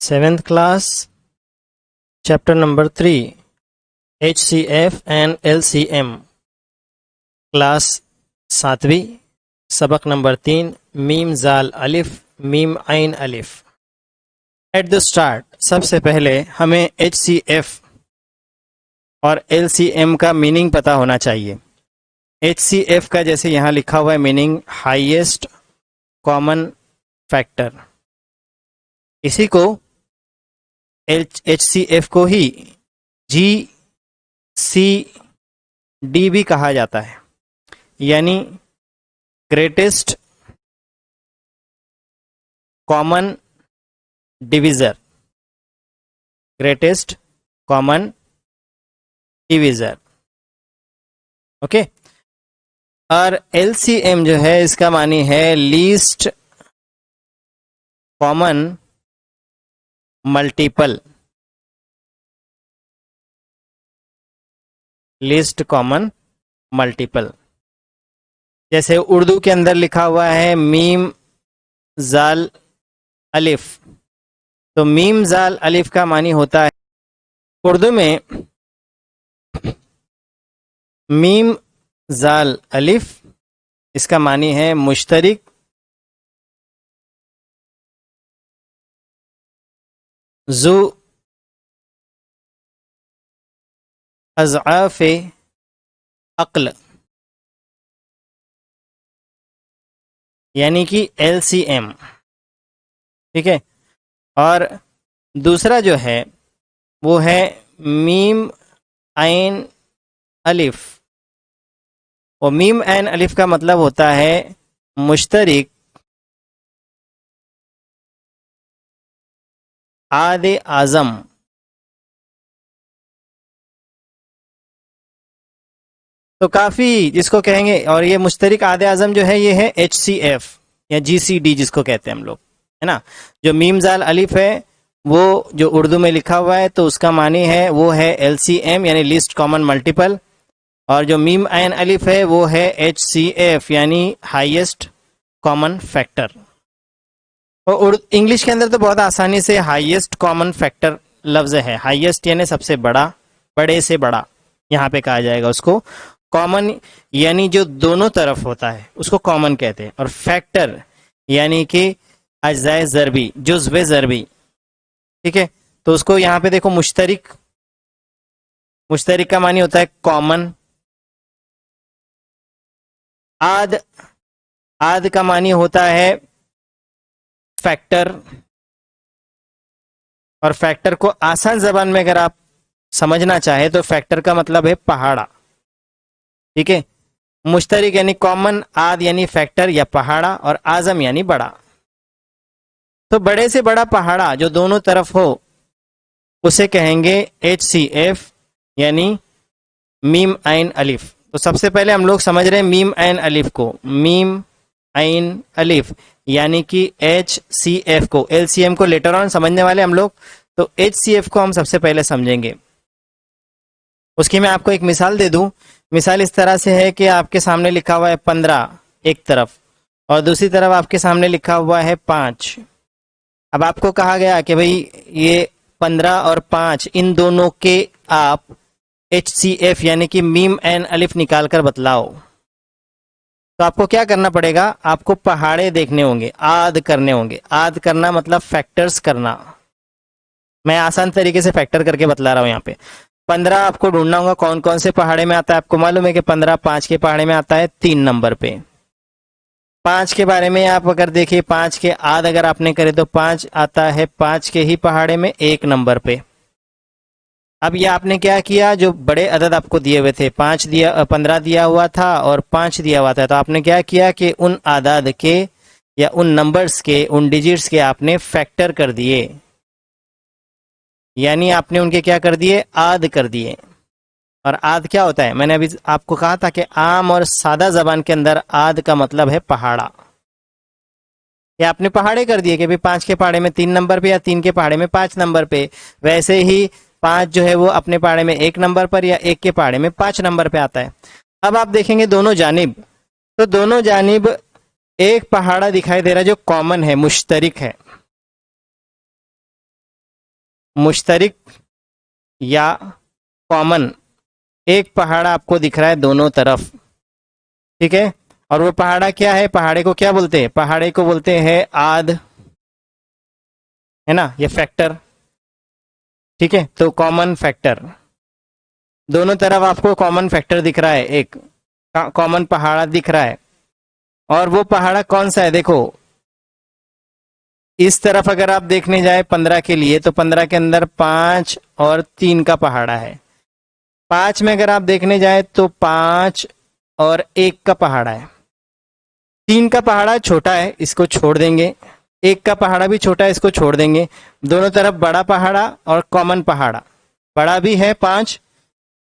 Seventh class, chapter number 3, HCF and LCM. Class 7वीं, सबक number 3, meme जाल अलिफ meme आइन अलिफ. एट द स्टार्ट सबसे पहले हमें HCF और LCM का मीनिंग पता होना चाहिए. HCF का जैसे यहाँ लिखा हुआ है मीनिंग हाईएस्ट कॉमन फैक्टर, इसी को HCF को ही GCD भी कहा जाता है, यानी greatest common divisor. Greatest common divisor, okay. और LCM जो है इसका मानी है least common multiple. Least common multiple, जैसे उर्दू के अंदर लिखा हुआ है मीम जाल अलिफ, तो मीम जाल अलिफ का मानी होता है उर्दू में मीम जाल अलिफ, इसका मानी है मुश्तरिक जु अज़आफ़ अक्ल, यानी कि LCM, ठीक है. और दूसरा जो है वो है मीम आइन अलिफ, और मीम आइन अलिफ का मतलब होता है मुश्तरिक आदे आज़म. तो काफ़ी जिसको कहेंगे, और ये मुश्तरिक आदे आज़म जो है ये है HCF या GCD जिसको कहते हैं हम लोग, है ना. जो मीम जाल अलिफ है वो जो उर्दू में लिखा हुआ है तो उसका मानी है वो है LCM यानी लीस्ट कॉमन मल्टीपल, और जो मीम आइन अलिफ है वो है HCF यानी हाईएस्ट कॉमन फैक्टर. और इंग्लिश के अंदर तो बहुत आसानी से हाईएस्ट कॉमन फैक्टर लफ्ज है. हाईएस्ट यानी सबसे बड़ा, बड़े से बड़ा यहाँ पे कहा जाएगा उसको. कॉमन यानी जो दोनों तरफ होता है उसको कॉमन कहते हैं. और फैक्टर यानी कि अज्जाए ज़रबी, जुज़्व ज़रबी, ठीक है. तो उसको यहाँ पे देखो मुश्तरिक, मुश्तरिक का मानी होता है कॉमन. आद, आद का मानी होता है फैक्टर, और फैक्टर को आसान जबान में अगर आप समझना चाहे तो फैक्टर का मतलब है पहाड़ा, ठीक है. मुश्तरिक यानी कॉमन, आद यानी फैक्टर या पहाड़ा, और आजम यानी बड़ा. तो बड़े से बड़ा पहाड़ा जो दोनों तरफ हो उसे कहेंगे HCF यानी मीम आइन अलिफ. तो सबसे पहले हम लोग समझ रहे हैं मीम आइन अलिफ को, मीम आइन अलिफ यानी कि HCF को. LCM को लेटर ऑन समझने वाले हम लोग, तो HCF को हम सबसे पहले समझेंगे. उसकी मैं आपको एक मिसाल दे दूं. मिसाल इस तरह से है कि आपके सामने लिखा हुआ है 15 एक तरफ, और दूसरी तरफ आपके सामने लिखा हुआ है 5. अब आपको कहा गया कि भाई ये 15 और 5 इन दोनों के आप HCF यानी कि मीम आइन अलिफ निकाल कर बतलाओ. तो आपको क्या करना पड़ेगा, आपको पहाड़े देखने होंगे, आद करने होंगे. आद करना मतलब फैक्टर्स करना. मैं आसान तरीके से फैक्टर करके बतला रहा हूं. यहाँ पे 15 आपको ढूंढना होगा कौन कौन से पहाड़े में आता है. आपको मालूम है कि 15 5 के पहाड़े में आता है 3 नंबर पे. 5 के बारे में आप अगर देखिए, 5 के आद अगर आपने करे तो 5 आता है 5 के ही पहाड़े में 1 नंबर पे. अब ये आपने क्या किया, जो बड़े अदद आपको दिए हुए थे 5 दिया, 15 दिया हुआ था और 5 दिया हुआ था, तो आपने क्या किया कि उन आदाद के या उन नंबर्स के, उन डिजिट्स के आपने फैक्टर कर दिए, यानी आपने उनके क्या कर दिए, आद कर दिए. और आद क्या होता है, मैंने अभी आपको कहा था कि आम और सादा जबान के अंदर आद का मतलब है पहाड़ा. या आपने पहाड़े कर दिए कि भाई 5 के पहाड़े में 3 नंबर पे या 3 के पहाड़े में 5 नंबर पे. वैसे ही 5 जो है वो अपने पहाड़े में 1 नंबर पर या 1 के पहाड़े में 5 नंबर पे आता है. अब आप देखेंगे दोनों जानिब, तो दोनों जानिब एक पहाड़ा दिखाई दे रहा है जो कॉमन है, मुश्तरिक है। मुश्तरिक या कॉमन एक पहाड़ा आपको दिख रहा है दोनों तरफ, ठीक है, और वो पहाड़ा क्या है, पहाड़े को क्या बोलते हैं, पहाड़े को बोलते हैं आद, है ना, ये फैक्टर, ठीक है। तो कॉमन फैक्टर, दोनों तरफ आपको कॉमन फैक्टर दिख रहा है, एक कॉमन पहाड़ा दिख रहा है, और वो पहाड़ा कौन सा है, देखो इस तरफ अगर आप देखने जाए 15 के लिए तो 15 के अंदर 5 और 3 का पहाड़ा है, 5 में अगर आप देखने जाए तो 5 और 1 का पहाड़ा है, 3 का पहाड़ा छोटा है इसको छोड़ देंगे, 1 का पहाड़ा भी छोटा है इसको छोड़ देंगे, दोनों तरफ बड़ा पहाड़ा और कॉमन पहाड़ा, बड़ा भी है 5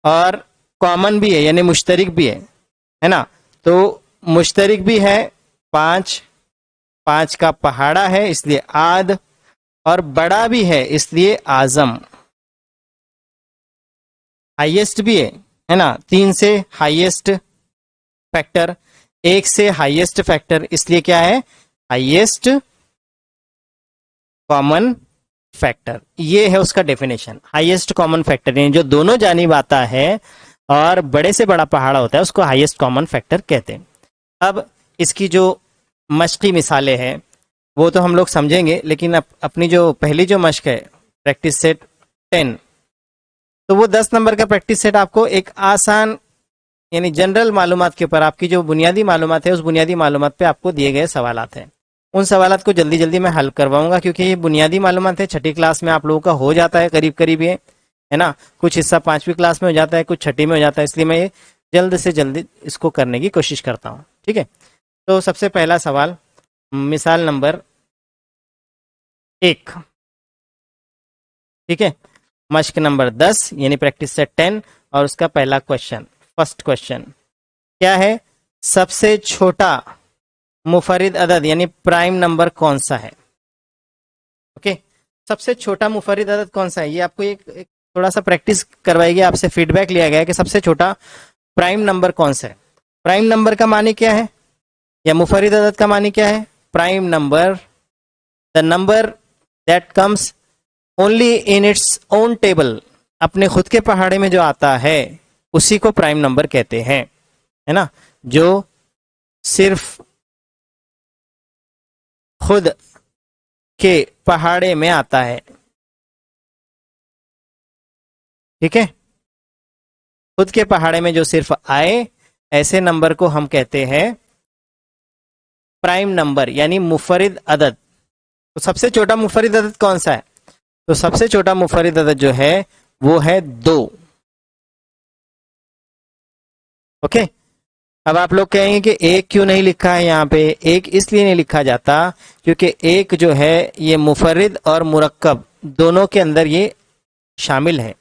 और कॉमन भी है यानी मुश्तरिक भी है ना। तो मुश्तरिक भी है 5, 5 का पहाड़ा है इसलिए आद, और बड़ा भी है इसलिए आजम, हाईएस्ट भी है ना, 3 से हाईएस्ट फैक्टर, 1 से हाईएस्ट फैक्टर, इसलिए क्या है, हाईएस्ट कॉमन फैक्टर, ये है उसका डेफिनेशन। हाईएस्ट कॉमन फैक्टर यानी जो दोनों जानिब आता है और बड़े से बड़ा पहाड़ा होता है उसको हाईएस्ट कॉमन फैक्टर कहते हैं। अब इसकी जो मश्की मिसालें हैं वो तो हम लोग समझेंगे, लेकिन अपनी जो पहली जो मश्क है प्रैक्टिस सेट 10, तो वो 10 नंबर का प्रैक्टिस सेट आपको एक आसान यानी जनरल मालूमात के ऊपर, आपकी जो बुनियादी मालूमात है उस बुनियादी मालूमात पे आपको दिए गए सवालात हैं, उन सवालात को जल्दी जल्दी मैं हल करवाऊंगा, क्योंकि ये बुनियादी मालूमात है, छठी क्लास में आप लोगों का हो जाता है करीब करीब ये, है ना, कुछ हिस्सा 5वीं क्लास में हो जाता है, कुछ छठी में हो जाता है, इसलिए मैं ये जल्द से जल्दी इसको करने की कोशिश करता हूँ, ठीक है। तो सबसे पहला सवाल, मिसाल नंबर 1, ठीक है, मश्क नंबर 10 यानी प्रैक्टिस सेट 10, और उसका पहला क्वेश्चन, फर्स्ट क्वेश्चन क्या है, सबसे छोटा मुफरिद अदद यानी प्राइम नंबर कौन सा है, ओके, सबसे छोटा मुफरिद अदद कौन सा है, ये आपको एक थोड़ा सा प्रैक्टिस करवाएगी, आपसे फीडबैक लिया गया है कि सबसे छोटा प्राइम नंबर कौन सा है। प्राइम नंबर का मानी क्या है, या मुफरिद अदद का मानी क्या है, prime number the number that comes only in its own table, अपने खुद के पहाड़े में जो आता है उसी को प्राइम नंबर कहते हैं, है ना, जो सिर्फ खुद के पहाड़े में आता है, ठीक है, खुद के पहाड़े में जो सिर्फ आए ऐसे नंबर को हम कहते हैं प्राइम नंबर यानी मुफरिद अदद। तो सबसे छोटा मुफरिद अदद कौन सा है, तो सबसे छोटा मुफरिद अदद जो है वो है 2, ओके। अब आप लोग कहेंगे कि 1 क्यों नहीं लिखा है यहाँ पे, 1 इसलिए नहीं लिखा जाता क्योंकि 1 जो है ये मुफरिद और मुरक्कब दोनों के अंदर ये शामिल है,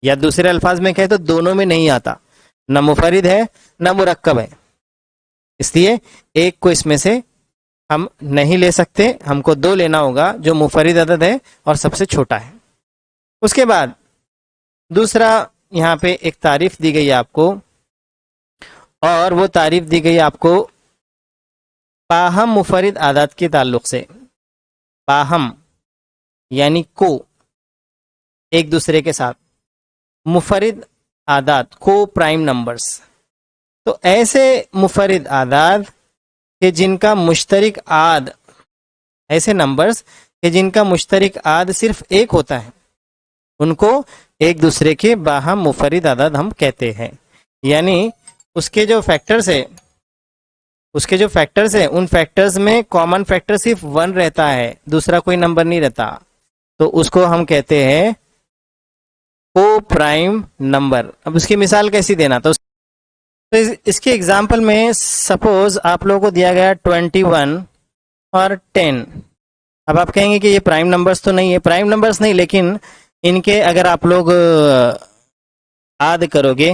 या दूसरे अल्फाज में कहे तो दोनों में नहीं आता, न मुफरिद है न मुरक्कब है, इसलिए 1 को इसमें से हम नहीं ले सकते, हमको 2 लेना होगा जो मुफरिद अदद है और सबसे छोटा है। उसके बाद दूसरा यहाँ पे एक तारीफ दी गई है आपको, और वो तारीफ दी गई आपको पाहम मुफरिद आदात के ताल्लुक से, पाहम यानी को एक दूसरे के साथ, मुफरिद आदात को प्राइम नंबर्स, तो ऐसे मुफरिद आदात के जिनका मुश्तरिक आद, ऐसे नंबर्स के जिनका मुश्तरिक आद सिर्फ 1 होता है उनको एक दूसरे के बाहम मुफरिद आदात हम कहते हैं, यानी उसके जो फैक्टर्स है उन फैक्टर्स में कॉमन फैक्टर सिर्फ 1 रहता है, दूसरा कोई नंबर नहीं रहता, तो उसको हम कहते हैं को प्राइम नंबर। अब उसकी मिसाल कैसी देना, तो इसके एग्जाम्पल में सपोज आप लोगों को दिया गया 21 और 10, अब आप कहेंगे कि ये प्राइम नंबर्स तो नहीं है, प्राइम नंबर्स नहीं, लेकिन इनके अगर आप लोग आद करोगे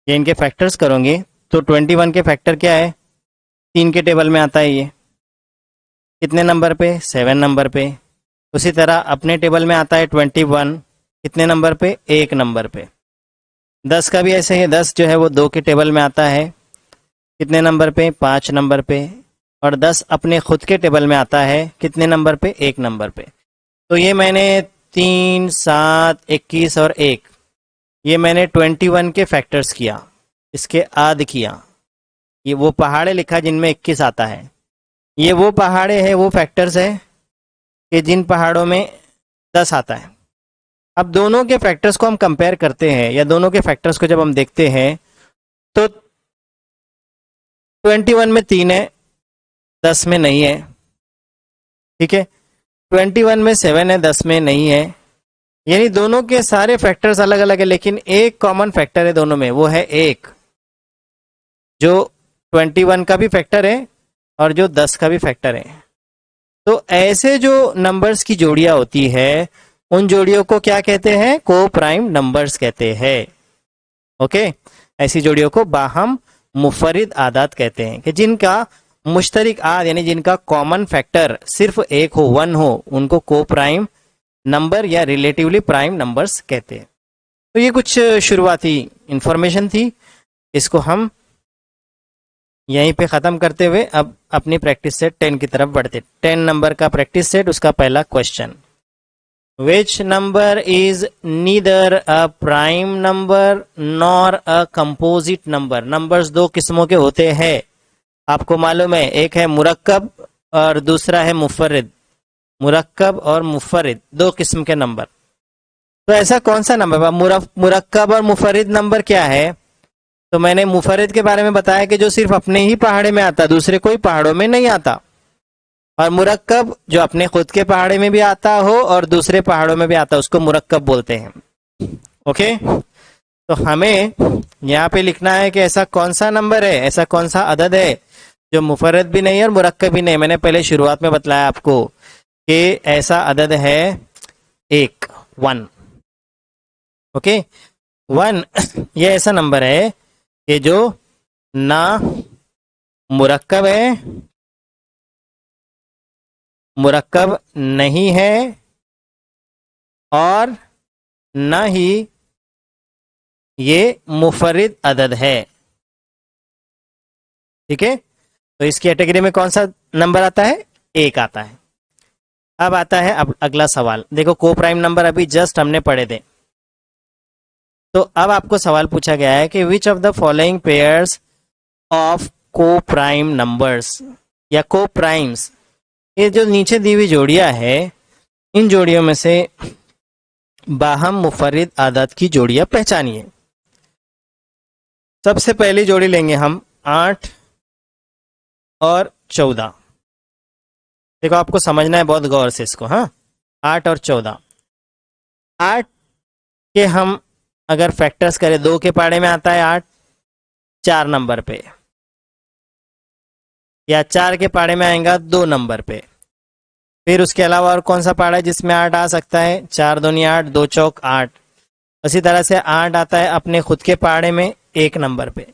या इनके फैक्टर्स करोगे तो 21 के फैक्टर क्या है, 3 के टेबल में आता है, ये कितने नंबर पे, 7 नंबर पे। उसी तरह अपने टेबल में आता है 21 कितने नंबर पे, 1 नंबर पे। 10 का भी ऐसे ही, 10 जो है वो 2 के टेबल में आता है कितने नंबर पे, 5 नंबर पे, और 10 अपने खुद के टेबल में आता है कितने नंबर पे, 1 नंबर पे। तो ये मैंने 3, 7, 21 और 1, ये मैंने 21 के फैक्टर्स किया, इसके आध किया। ये वो पहाड़े लिखा जिनमें 21 आता है, ये वो पहाड़े हैं, वो फैक्टर्स है कि जिन पहाड़ों में 10 आता है। अब दोनों के फैक्टर्स को हम कंपेयर करते हैं, या दोनों के फैक्टर्स को जब हम देखते हैं, तो 21 में 3 है, 10 में नहीं है। ठीक है, 21 में 7 है, 10 में नहीं है। यानी दोनों के सारे फैक्टर्स अलग अलग है, लेकिन एक कॉमन फैक्टर है दोनों में, वो है 1, जो 21 का भी फैक्टर है और जो 10 का भी फैक्टर है। तो ऐसे जो नंबर्स की जोड़ियां होती है, उन जोड़ियों को क्या कहते हैं? को प्राइम नंबर्स कहते हैं। ओके, ऐसी जोड़ियों को बाहम मुफरिद आदाद कहते हैं, कि जिनका मुश्तरिक आद यानी जिनका कॉमन फैक्टर सिर्फ एक हो, 1 हो, उनको को प्राइम नंबर या रिलेटिवली प्राइम नंबर्स कहते हैं। तो ये कुछ शुरुआती इंफॉर्मेशन थी, इसको हम यहीं पे ख़त्म करते हुए अब अपनी प्रैक्टिस सेट 10 की तरफ बढ़ते। 10 नंबर का प्रैक्टिस सेट, उसका पहला question, which number is neither a prime number nor a composite number. Numbers दो किस्मों के होते हैं, आपको मालूम है, एक है मुरक्कब और दूसरा है मुफर्रिद। मुरक्कब और मुफर्रिद दो किस्म के नंबर। तो ऐसा कौन सा नंबर, मुरक्कब और मुफर्रिद नंबर क्या है? तो मैंने मुफर्रिद के बारे में बताया कि जो सिर्फ अपने ही पहाड़े में आता, दूसरे कोई पहाड़ों में नहीं आता। और मुरक्कब जो अपने खुद के पहाड़े में भी आता हो और दूसरे पहाड़ों में भी आता, उसको मुरक्कब बोलते हैं। ओके, तो हमें यहाँ पे लिखना है कि ऐसा कौन सा नंबर है, ऐसा कौन सा अदद है जो मुफर्रिद भी नहीं और मुरक्कब भी नहीं। मैंने पहले शुरुआत में बताया आपको कि ऐसा अदद है 1। ओके, 1 ये ऐसा नंबर है कि जो ना मुरक्कब है, मुरक्कब नहीं है, और न ही ये मुफर्रिद अदद है। ठीक है, तो इस कैटेगरी में कौन सा नंबर आता है? 1 आता है। अब आता है अब अगला सवाल, देखो को प्राइम नंबर अभी जस्ट हमने पढ़े थे। तो अब आपको सवाल पूछा गया है कि which of the following pairs of को प्राइम नंबर्स या को प्राइम्स, ये जो नीचे दी हुई जोड़ियां है, इन जोड़ियों में से बाहम मुफर्रिद आदाद की जोड़ियां पहचानिए। सबसे पहली जोड़ी लेंगे हम 8 और 14। देखो आपको समझना है बहुत गौर से इसको। हाँ, 8 और 14, 8 के हम अगर फैक्टर्स करें, 2 के पहाड़े में आता है 8 4 नंबर पे, या 4 के पहाड़े में आएगा 2 नंबर पे। फिर उसके अलावा और कौन सा पहाड़ा है जिसमें 8 आ सकता है? 4 दूनी 8, 2 चौक 8। उसी तरह से 8 आता है अपने खुद के पहाड़े में 1 नंबर पे।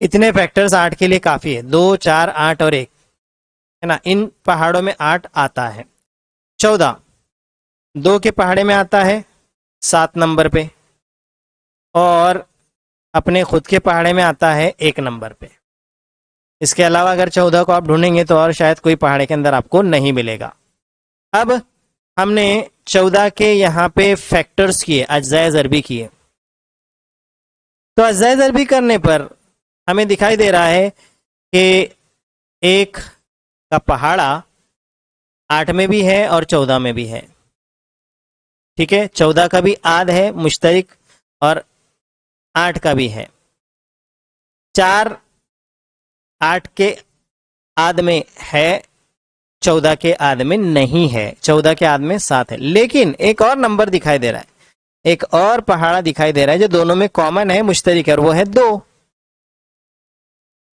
इतने फैक्टर्स 8 के लिए काफी है, 2, 4, 8 और 1, है ना। इन पहाड़ों में 8 आता है। 14 2 के पहाड़े में आता है 7 नंबर पे, और अपने खुद के पहाड़े में आता है 1 नंबर पे। इसके अलावा अगर 14 को आप ढूंढेंगे तो और शायद कोई पहाड़े के अंदर आपको नहीं मिलेगा। अब हमने 14 के यहाँ पे फैक्टर्स किए, अज्जाए ज़रबी किए। तो अज्जाए ज़रबी करने पर हमें दिखाई दे रहा है कि 1 का पहाड़ा 8 में भी है और 14 में भी है। ठीक है, 14 का भी आध है मुश्तरिक और 8 का भी है। 4 8 के आध में है, 14 के आध में नहीं है। 14 के आध में 7 है। लेकिन एक और नंबर दिखाई दे रहा है, एक और पहाड़ा दिखाई दे रहा है जो दोनों में कॉमन है, मुश्तरिक है, और वो है 2।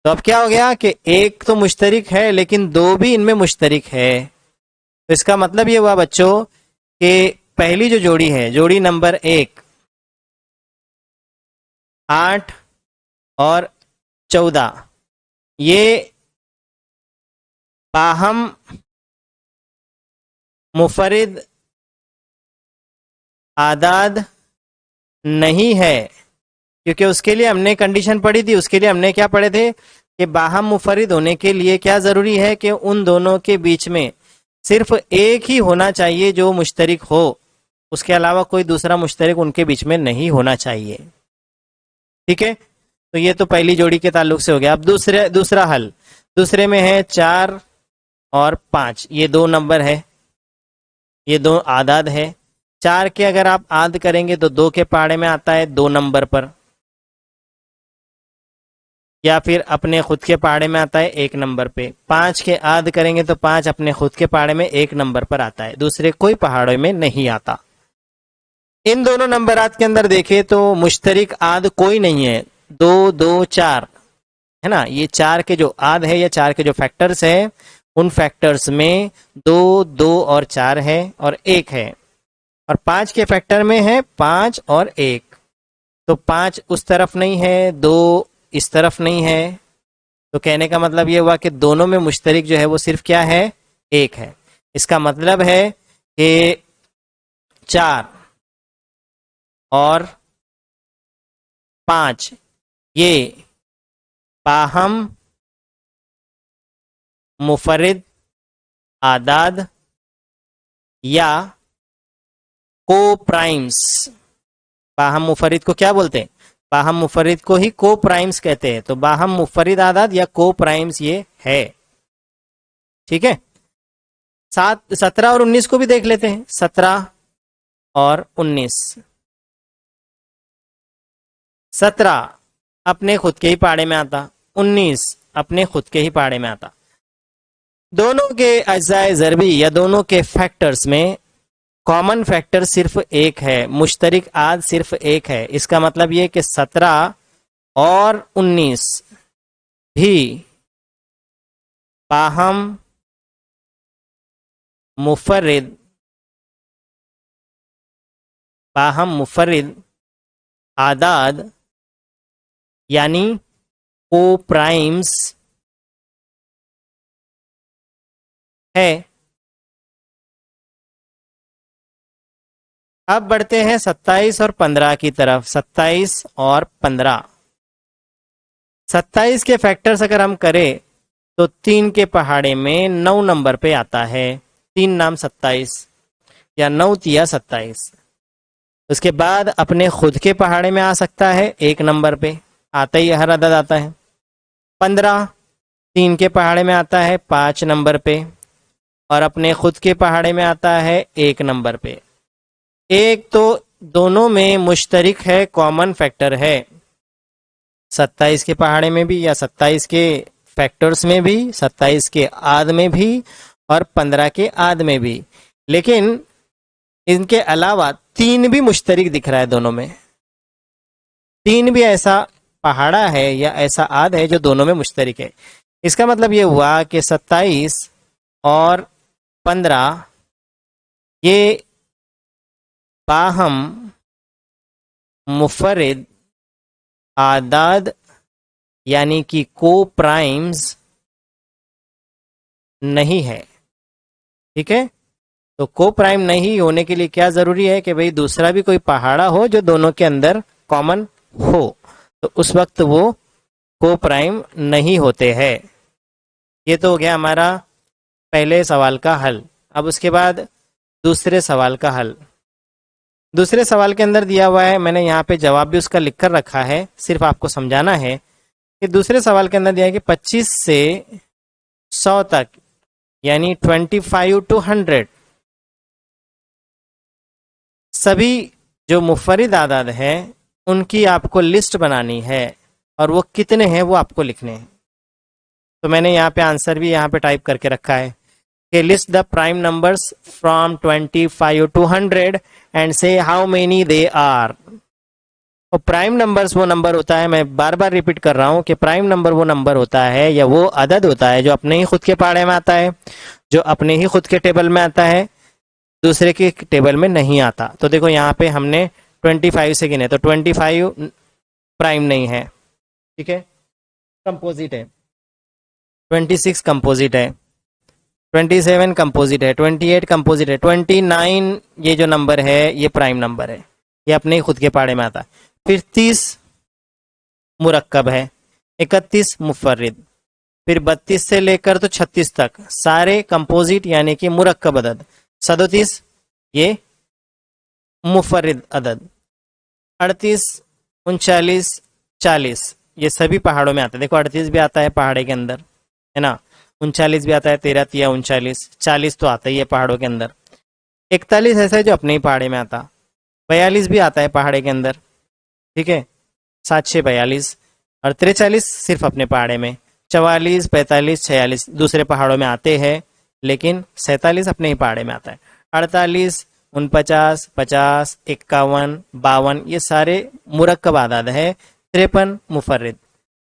तो अब क्या हो गया कि 1 तो मुश्तरिक है लेकिन 2 भी इनमें मुश्तरिक है। तो इसका मतलब ये हुआ बच्चों कि पहली जो जोड़ी है, जोड़ी नंबर 1, 8 और 14, ये बाहम मुफरिद आदाद नहीं है, क्योंकि उसके लिए हमने कंडीशन पढ़ी थी। उसके लिए हमने क्या पढ़े थे कि बाहम मुफरिद होने के लिए क्या जरूरी है कि उन दोनों के बीच में सिर्फ एक ही होना चाहिए जो मुश्तरिक हो। उसके अलावा कोई दूसरा मुश्तरिक उनके बीच में नहीं होना चाहिए। ठीक है, तो ये तो पहली जोड़ी के ताल्लुक से हो गया। अब दूसरा हल, दूसरे में है 4 और 5, ये दो नंबर है, ये दो आदाद है। 4 के अगर आप आद करेंगे तो 2 के पहाड़े में आता है 2 नंबर पर, या फिर अपने खुद के पहाड़े में आता है 1 नंबर पे। 5 के आद करेंगे तो 5 अपने खुद के पहाड़े में 1 नंबर पर आता है, दूसरे कोई पहाड़ों में नहीं आता। इन दोनों नंबरात के अंदर देखें तो मुश्तरिक आद कोई नहीं है, 2 2 4 है ना। ये 4 के जो आद है या 4 के जो फैक्टर्स है, उन फैक्टर्स में 2 2 और 4 है और 1 है, और 5 के फैक्टर में है 5 और 1। तो 5 उस तरफ नहीं है, 2 इस तरफ नहीं है, तो कहने का मतलब ये हुआ कि दोनों में मुश्तरिक जो है वो सिर्फ क्या है, 1 है। इसका मतलब है कि 4 और 5 ये बाहम मुफरिद आदाद या को प्राइम्स। बाहम मुफरिद को क्या बोलते हैं, बाहम मुफरिद को ही को प्राइम्स कहते हैं। तो बाहम मुफरिद आदाद या को प्राइम्स ये है। ठीक है, 17 और 19 को भी देख लेते हैं। 17 और 19, 17 अपने खुद के ही पहाड़े में आता, 19 अपने खुद के ही पहाड़े में आता। दोनों के अज्जाए ज़रबी या दोनों के फैक्टर्स में कॉमन फैक्टर सिर्फ 1 है, मुश्तरिक आद सिर्फ 1 है। इसका मतलब ये कि 17 और 19 भी बाहम मुफरिद आदाद यानी को प्राइम्स है। अब बढ़ते हैं 27 और 15 की तरफ। 27 और 15, 27 के फैक्टर्स अगर हम करें तो 3 के पहाड़े में 9 नंबर पे आता है, 3 नाम 27 या 9 तिया 27। उसके बाद अपने खुद के पहाड़े में आ सकता है 1 नंबर पे, आता ही हर अदद आता है। 15 3 के पहाड़े में आता है 5 नंबर पे, और अपने खुद के पहाड़े में आता है 1 नंबर पे। एक तो दोनों में मुश्तरिक है, कॉमन फैक्टर है, 27 के पहाड़े में भी या 27 के फैक्टर्स में भी, 27 के आद में भी और 15 के आद में भी। लेकिन इनके अलावा 3 भी मुश्तरिक दिख रहा है दोनों में। 3 भी ऐसा पहाड़ा है या ऐसा आद है जो दोनों में मुश्तरिक है। इसका मतलब ये हुआ कि 27 और 15 ये बाहम मुफरिद आदाद यानी कि को प्राइम्स नहीं है। ठीक है, तो को प्राइम नहीं होने के लिए क्या जरूरी है कि भाई दूसरा भी कोई पहाड़ा हो जो दोनों के अंदर कॉमन हो, तो उस वक्त वो को प्राइम नहीं होते हैं। ये तो हो गया हमारा पहले सवाल का हल। अब उसके बाद दूसरे सवाल का हल। दूसरे सवाल के अंदर दिया हुआ है, मैंने यहाँ पे जवाब भी उसका लिख कर रखा है, सिर्फ आपको समझाना है कि दूसरे सवाल के अंदर दिया है कि 25 से 100 तक यानी 25 to 100 सभी जो मुफरिद आदाद हैं उनकी आपको लिस्ट बनानी है, और वो कितने हैं वो आपको लिखने हैं। तो मैंने यहाँ पे आंसर भी यहाँ पे टाइप करके रखा है कि list the prime numbers from 25 to 100 and से हाउ मेनी दे आर। और प्राइम नंबर्स वो नंबर होता है, मैं बार बार रिपीट कर रहा हूँ कि प्राइम नंबर वो नंबर होता है या वो अदद होता है जो अपने ही खुद के पहाड़े में आता है, जो अपने ही खुद के टेबल में आता है, दूसरे के टेबल में नहीं आता। तो देखो यहाँ पे हमने 25 से गिने तो 25 प्राइम नहीं है, ठीक है, कंपोजिट है। 26 कंपोजिट है, 27 कंपोजिट है, 28 कंपोजिट है, 29 ये जो नंबर है ये प्राइम नंबर है, ये अपने ही खुद के पहाड़े में आता है। फिर 30 मुरक्कब है, 31 मुफर्रिद, फिर 32 से लेकर तो 36 तक सारे कंपोजिट यानी कि मुरक्कब अदद। 37 ये मुफर्रिद अदद। 38, 39, 40 ये सभी पहाड़ों में आता है। देखो 38 भी आता है पहाड़े के अंदर, है ना, 39 भी आता है, 13 तिया 39, 40 तो आता ही है पहाड़ों के अंदर। 41 ऐसा है जो अपने ही पहाड़े में आता। 42 भी आता है पहाड़े के अंदर, ठीक है, 7 6 42। और 43 सिर्फ अपने पहाड़े में। 44, 45, 46 दूसरे पहाड़ों में आते हैं, लेकिन 47 अपने ही पहाड़े में आता है। 48, 49, 50, 51, 52 ये सारे मुरक्कब आदाद है। 53 मुफर्रिद।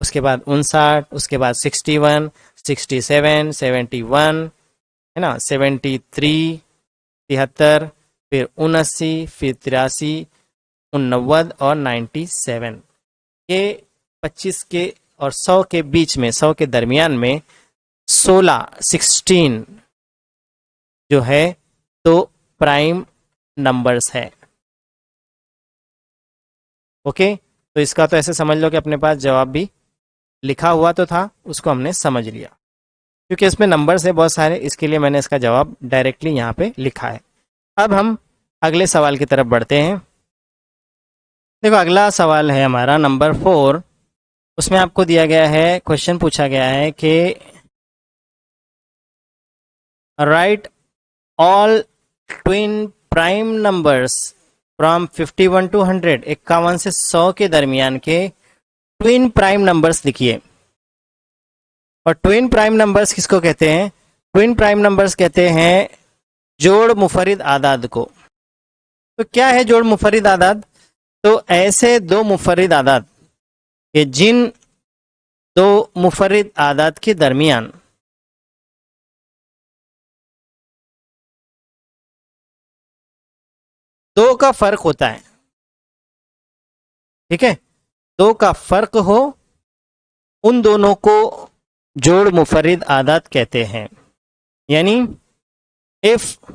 उसके बाद 59, उसके बाद 61, 67, 71, है ना, 73, 73, फिर 79, फिर 83, 89 और 97। ये 25 के और 100 के बीच में, 100 के दरमियान में 16 जो है तो प्राइम नंबर्स है। ओके, तो इसका तो ऐसे समझ लो कि अपने पास जवाब भी लिखा हुआ तो था, उसको हमने समझ लिया, क्योंकि इसमें नंबर्स है बहुत सारे, इसके लिए मैंने इसका जवाब डायरेक्टली यहाँ पे लिखा है। अब हम अगले सवाल की तरफ बढ़ते हैं। देखो अगला सवाल है हमारा नंबर 4। उसमें आपको दिया गया है, क्वेश्चन पूछा गया है कि write all twin prime numbers from 51 to 100, 51 से 100 के दरमियान के ट्विन प्राइम नंबर्स लिखिए। और ट्विन प्राइम नंबर्स किसको कहते हैं? ट्विन प्राइम नंबर्स कहते हैं जोड़ मुफर्रिद आदाद को। तो क्या है जोड़ मुफर्रिद आदाद? तो ऐसे दो मुफर्रिद आदाद कि जिन दो मुफर्रिद आदाद के दरमियान दो का फर्क होता है, ठीक है, दो का फर्क हो, उन दोनों को जोड़ मुफर्रिद आदाद कहते हैं। यानी if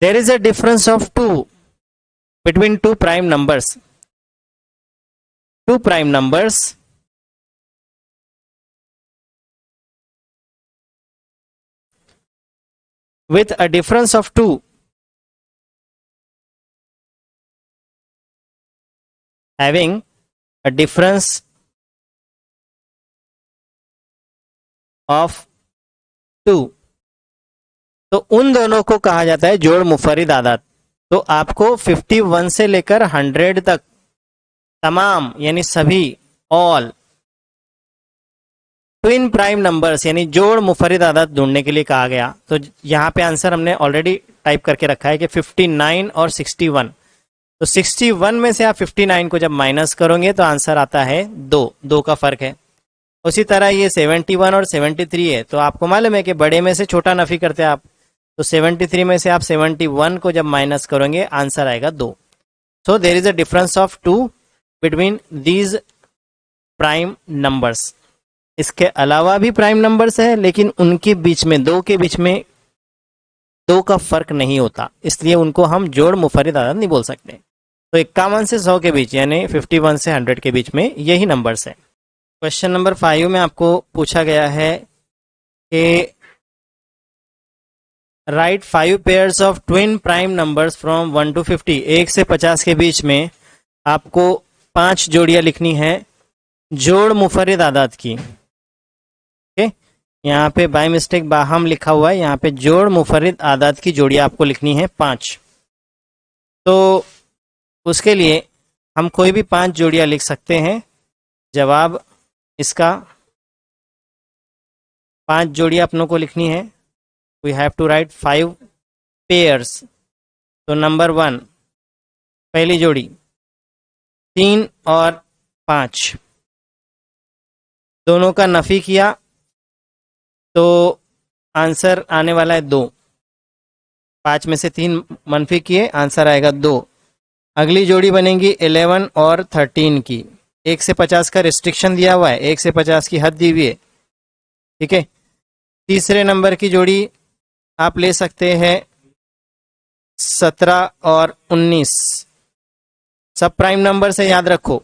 there is a difference of 2 between two prime numbers, two prime numbers with a difference of 2 having a difference of 2, तो उन दोनों को कहा जाता है जोड़ मुफर्रिद आदाद। तो आपको 51 से लेकर 100 तक तमाम यानी सभी ऑल ट्विन प्राइम नंबर्स यानी जोड़ मुफर्रिद आदाद ढूंढने के लिए कहा गया। तो यहाँ पे आंसर हमने ऑलरेडी टाइप करके रखा है कि 59 और 61। तो 61 में से आप 59 को जब माइनस करोगे तो आंसर आता है 2, 2 का फर्क है। उसी तरह ये 71 और 73 है, तो आपको मालूम है कि बड़े में से छोटा नफी करते हैं आप, तो 73 में से आप 71 को जब माइनस करोगे आंसर आएगा 2। So there is a difference of 2 between these prime numbers. इसके अलावा भी प्राइम नंबर्स है, लेकिन उनके बीच में, दो के बीच में 2 का फर्क नहीं होता, इसलिए उनको हम जोड़ मुफर्रिद आदाद नहीं बोल सकते। तो 51 से 100 के बीच यानी 51 से 100 के बीच में यही नंबर्स है। क्वेश्चन नंबर 5 में आपको पूछा गया है कि write 5 pairs of twin prime numbers from 1 to 50, 1 से 50 के बीच में आपको 5 जोड़ियां लिखनी है जोड़ मुफर्रिद आदाद की। ओके, यहाँ पे बाय मिस्टेक बाहम लिखा हुआ है, यहाँ पे जोड़ मुफर्रिद आदाद की जोड़ियां आपको लिखनी है 5। तो उसके लिए हम कोई भी 5 जोड़ियां लिख सकते हैं। जवाब इसका 5 जोड़ियां अपनों को लिखनी है। We have to write 5 pairs. तो नंबर 1 पहली जोड़ी 3 और 5, दोनों का नफी किया तो आंसर आने वाला है 2। 5 में से 3 मनफी किए, आंसर आएगा 2। अगली जोड़ी बनेगी 11 और 13 की। 1 से 50 का रिस्ट्रिक्शन दिया हुआ है, 1 से 50 की हद दी हुई है, ठीक है। तीसरे नंबर की जोड़ी आप ले सकते हैं 17 और 19। सब प्राइम नंबर से याद रखो,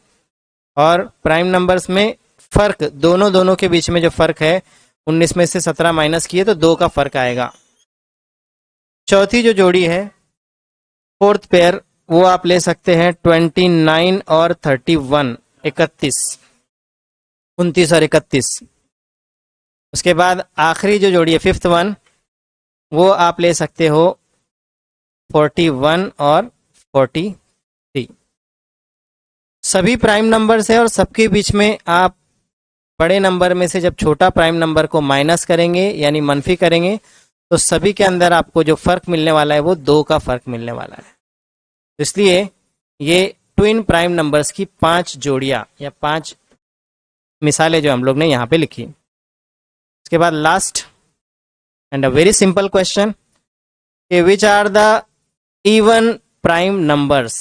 और प्राइम नंबर्स में फर्क दोनों के बीच में जो फर्क है, 19 में से 17 माइनस किए तो 2 का फर्क आएगा। चौथी जो जोड़ी है फोर्थ पेयर वो आप ले सकते हैं 29 और 31, 31, 29 और 31। उसके बाद आखिरी जो जोड़ी है फिफ्थ वन, वो आप ले सकते हो 41 और 43। सभी प्राइम नंबर्स है और सबके बीच में आप बड़े नंबर में से जब छोटा प्राइम नंबर को माइनस करेंगे यानी मनफी करेंगे तो सभी के अंदर आपको जो फर्क मिलने वाला है वो 2 का फर्क मिलने वाला है। तो इसलिए ये ट्विन प्राइम नंबर्स की 5 जोड़ियां या 5 मिसालें जो हम लोग ने यहाँ पे लिखी। उसके बाद last and a very simple question, which are the even prime numbers,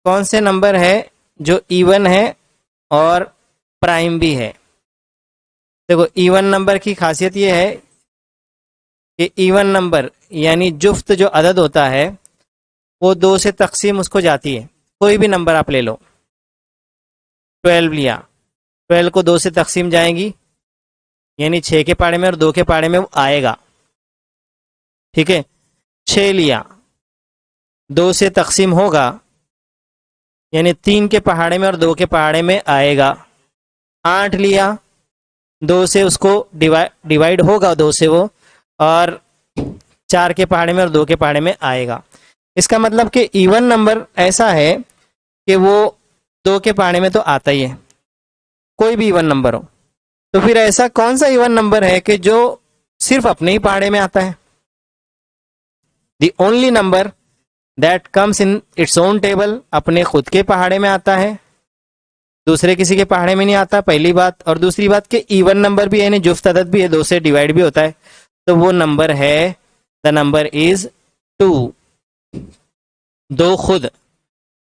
कौन से नंबर है जो इवन है और प्राइम भी है। देखो इवन नंबर की खासियत ये है कि इवन नंबर यानी जुफ्त जो अदद होता है वो 2 से तकसीम उसको जाती है। कोई भी नंबर आप ले लो, 12 लिया, 12 को 2 से तकसीम जाएगी यानी 6 के पहाड़े में और 2 के पहाड़े में वो आएगा। ठीक है, 6 लिया, 2 से तकसीम होगा यानी 3 के पहाड़े में और 2 के पहाड़े में आएगा। 8 लिया, 2 से उसको डिवाइड होगा 2 से वो, और 4 के पहाड़े में और 2 के पहाड़े में आएगा। इसका मतलब कि इवन नंबर ऐसा है कि वो 2 के पहाड़े में तो आता ही है, कोई भी इवन नंबर हो। तो फिर ऐसा कौन सा इवन नंबर है कि जो सिर्फ अपने ही पहाड़े में आता है। The only number that comes in its own table, अपने खुद के पहाड़े में आता है, दूसरे किसी के पहाड़े में नहीं आता, पहली बात। और दूसरी बात कि इवन नंबर भी है यानी जुफ्त अदद भी है, 2 से डिवाइड भी होता है, तो वो नंबर है, द नंबर इज 2। 2 खुद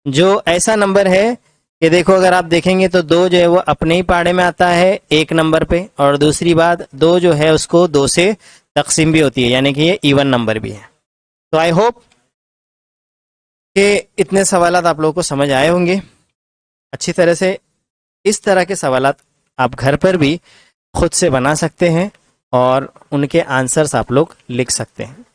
जो ऐसा नंबर है कि देखो अगर आप देखेंगे तो 2 जो है वो अपने ही पहाड़े में आता है एक नंबर पे, और दूसरी बात 2 जो है उसको 2 से तकसीम भी होती है यानी कि ये इवन नंबर भी है। तो आई होप कि इतने सवालात आप लोगों को समझ आए होंगे अच्छी तरह से। इस तरह के सवालात आप घर पर भी खुद से बना सकते हैं और उनके आंसर्स आप लोग लिख सकते हैं।